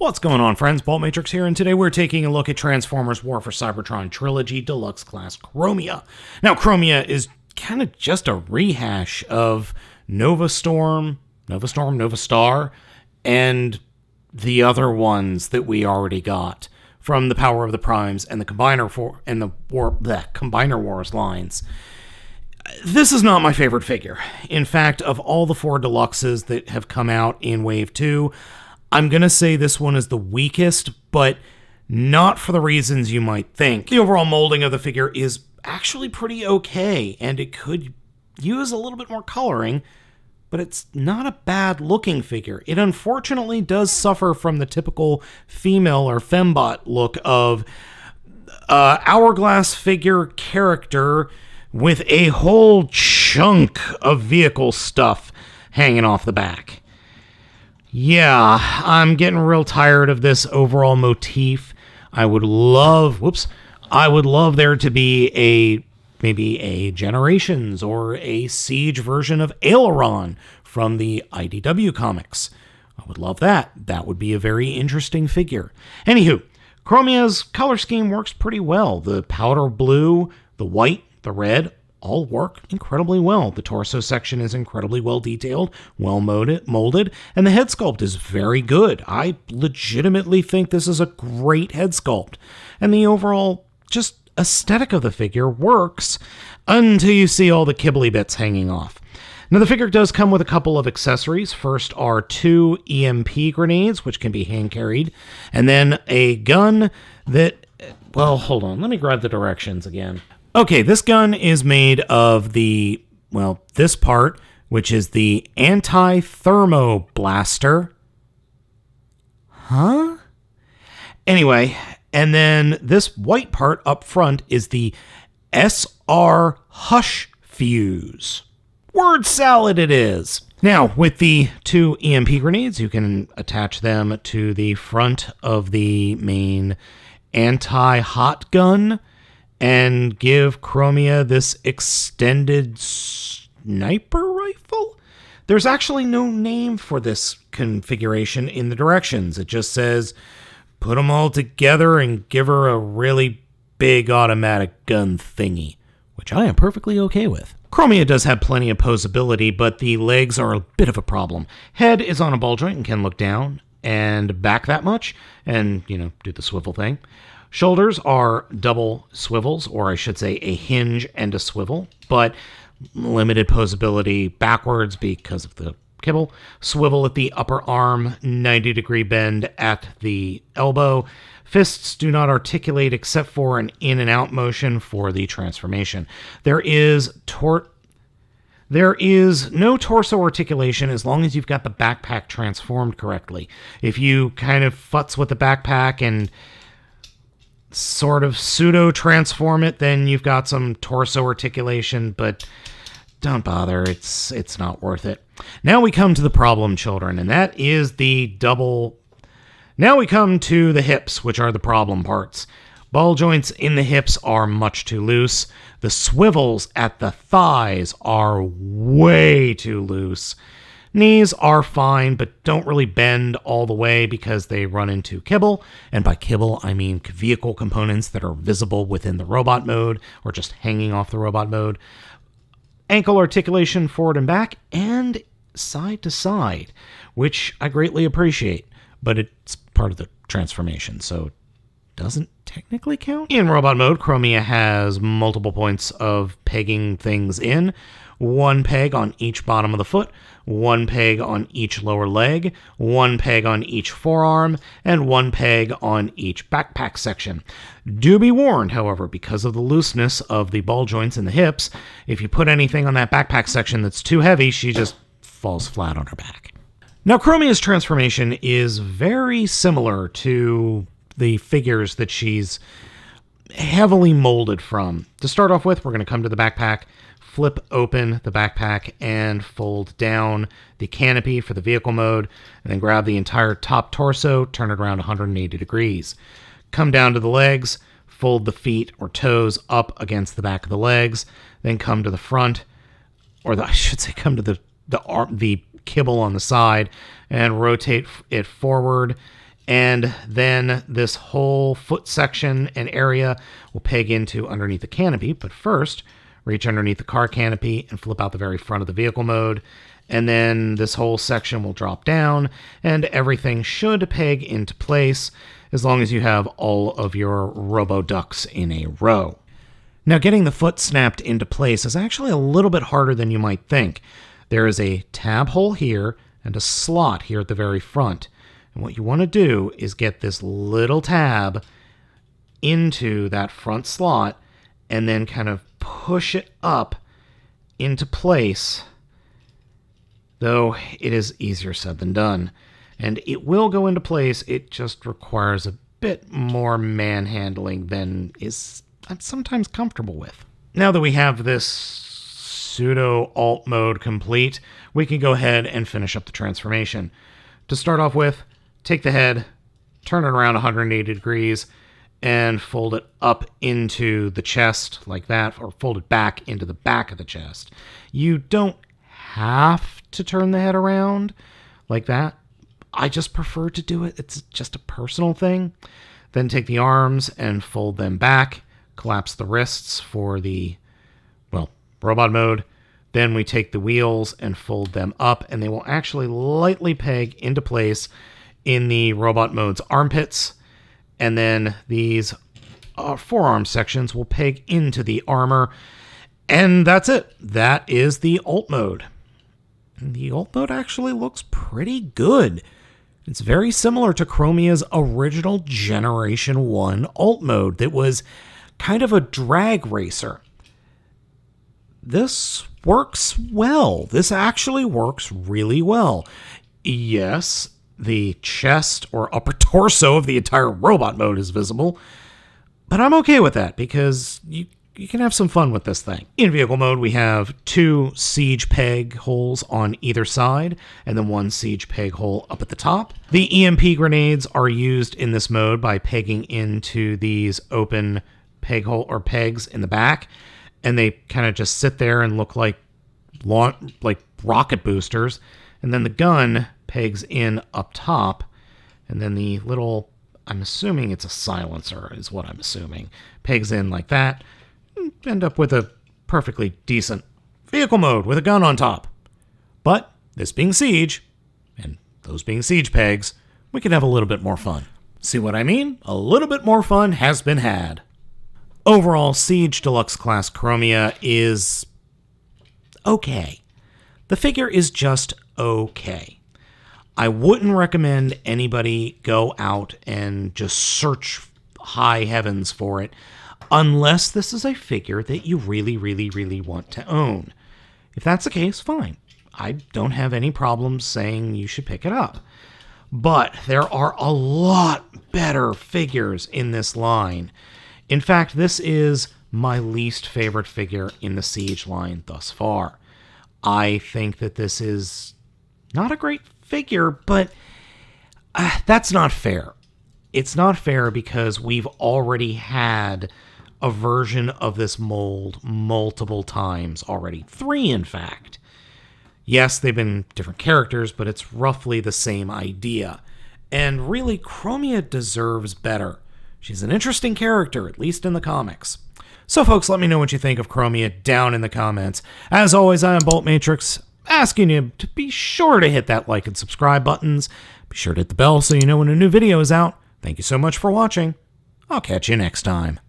What's going on, friends? Baltmatrix here, and today we're taking a look at Transformers War for Cybertron Trilogy Deluxe Class Chromia. Now, Chromia is kind of just a rehash of Nova Star, and the other ones that we already got from the Power of the Primes and the Combiner Wars lines. This is not my favorite figure. In fact, of all the 4 deluxes that have come out in Wave 2, I'm going to say this one is the weakest, but not for the reasons you might think. The overall molding of the figure is actually pretty okay, and it could use a little bit more coloring, but it's not a bad looking figure. It unfortunately does suffer from the typical female or fembot look of hourglass figure character with a whole chunk of vehicle stuff hanging off the back. Yeah, I'm getting real tired of this overall motif. I would love there to be maybe a Generations or a Siege version of Aileron from the IDW comics. I would love that. That would be a very interesting figure. Anywho, Chromia's color scheme works pretty well. The powder blue, the white, the red, all work incredibly well. The torso section is incredibly well detailed, well molded, and the head sculpt is very good. I legitimately think this is a great head sculpt. And the overall just aesthetic of the figure works until you see all the kibbly bits hanging off. Now, the figure does come with a couple of accessories. First are 2 EMP grenades, which can be hand-carried, and then a gun that, well, hold on, let me grab the directions again. Okay, this gun is made of this part, which is the anti-thermo blaster. Huh? Anyway, and then this white part up front is the S.R. Hush fuse. Word salad it is. Now, with the 2 EMP grenades, you can attach them to the front of the main anti-hot gun and give Chromia this extended sniper rifle? There's actually no name for this configuration in the directions. It just says, put them all together and give her a really big automatic gun thingy, which I am perfectly okay with. Chromia does have plenty of posability, but the legs are a bit of a problem. Head is on a ball joint and can look down and back that much and, do the swivel thing. Shoulders are double swivels, or I should say a hinge and a swivel, but limited posability backwards because of the kibble. Swivel at the upper arm, 90-degree bend at the elbow. Fists do not articulate except for an in and out motion for the transformation. There is no torso articulation as long as you've got the backpack transformed correctly. If you kind of futz with the backpack and sort of pseudo-transform it, then you've got some torso articulation, but don't bother. It's not worth it. Now we come to the problem, children, and that is the double. Now we come to the hips, which are the problem parts. Ball joints in the hips are much too loose. The swivels at the thighs are way too loose. Knees are fine, but don't really bend all the way because they run into kibble. And by kibble, I mean vehicle components that are visible within the robot mode or just hanging off the robot mode. Ankle articulation forward and back and side to side, which I greatly appreciate, but it's part of the transformation, so it doesn't technically count. In robot mode, Chromia has multiple points of pegging things in. 1 peg on each bottom of the foot, 1 peg on each lower leg, 1 peg on each forearm, and 1 peg on each backpack section. Do be warned, however, because of the looseness of the ball joints in the hips, if you put anything on that backpack section that's too heavy, she just falls flat on her back. Now, Chromia's transformation is very similar to the figures that she's heavily molded from. To start off with, we're going to come to the backpack, flip open the backpack, and fold down the canopy for the vehicle mode, and then grab the entire top torso, turn it around 180 degrees. Come down to the legs, fold the feet or toes up against the back of the legs, then come to the front, come to the kibble on the side, and rotate it forward And then this whole foot section and area will peg into underneath the canopy. But first, reach underneath the car canopy and flip out the very front of the vehicle mode. And then this whole section will drop down and everything should peg into place as long as you have all of your robo-ducks in a row. Now, getting the foot snapped into place is actually a little bit harder than you might think. There is a tab hole here and a slot here at the very front. And what you want to do is get this little tab into that front slot and then kind of push it up into place, though it is easier said than done. And it will go into place, it just requires a bit more manhandling than I'm sometimes comfortable with. Now that we have this pseudo alt mode complete, we can go ahead and finish up the transformation. To start off with, take the head, turn it around 180 degrees, and fold it up into the chest like that, or fold it back into the back of the chest. You don't have to turn the head around like that. I just prefer to do it. It's just a personal thing. Then take the arms and fold them back, collapse the wrists for the, robot mode. Then we take the wheels and fold them up, and they will actually lightly peg into place in the robot mode's armpits. And then these forearm sections will peg into the armor. And that's it. That is the alt mode. And the alt mode actually looks pretty good. It's very similar to Chromia's original Generation 1 alt mode that was kind of a drag racer. This works well. This actually works really well. Yes, the chest or upper torso of the entire robot mode is visible, but I'm okay with that because you can have some fun with this thing. In vehicle mode, we have 2 siege peg holes on either side, and then 1 siege peg hole up at the top. The EMP grenades are used in this mode by pegging into these open peg hole or pegs in the back, and they kind of just sit there and look like rocket boosters. And then the gun pegs in up top, and then the little, I'm assuming it's a silencer is what I'm assuming, pegs in like that. End up with a perfectly decent vehicle mode with a gun on top. But this being Siege, and those being Siege pegs, we can have a little bit more fun. See what I mean? A little bit more fun has been had. Overall, Siege Deluxe Class Chromia is okay. The figure is just okay. I wouldn't recommend anybody go out and just search high heavens for it, unless this is a figure that you really, really, really want to own. If that's the case, fine. I don't have any problems saying you should pick it up. But there are a lot better figures in this line. In fact, this is my least favorite figure in the Siege line thus far. I think that this is not a great figure, but that's not fair. It's not fair because we've already had a version of this mold multiple times already. 3, in fact. Yes, they've been different characters, but it's roughly the same idea. And really, Chromia deserves better. She's an interesting character, at least in the comics. So folks, let me know what you think of Chromia down in the comments. As always, I am Baltmatrix, asking you to be sure to hit that like and subscribe buttons. Be sure to hit the bell so you know when a new video is out. Thank you so much for watching. I'll catch you next time.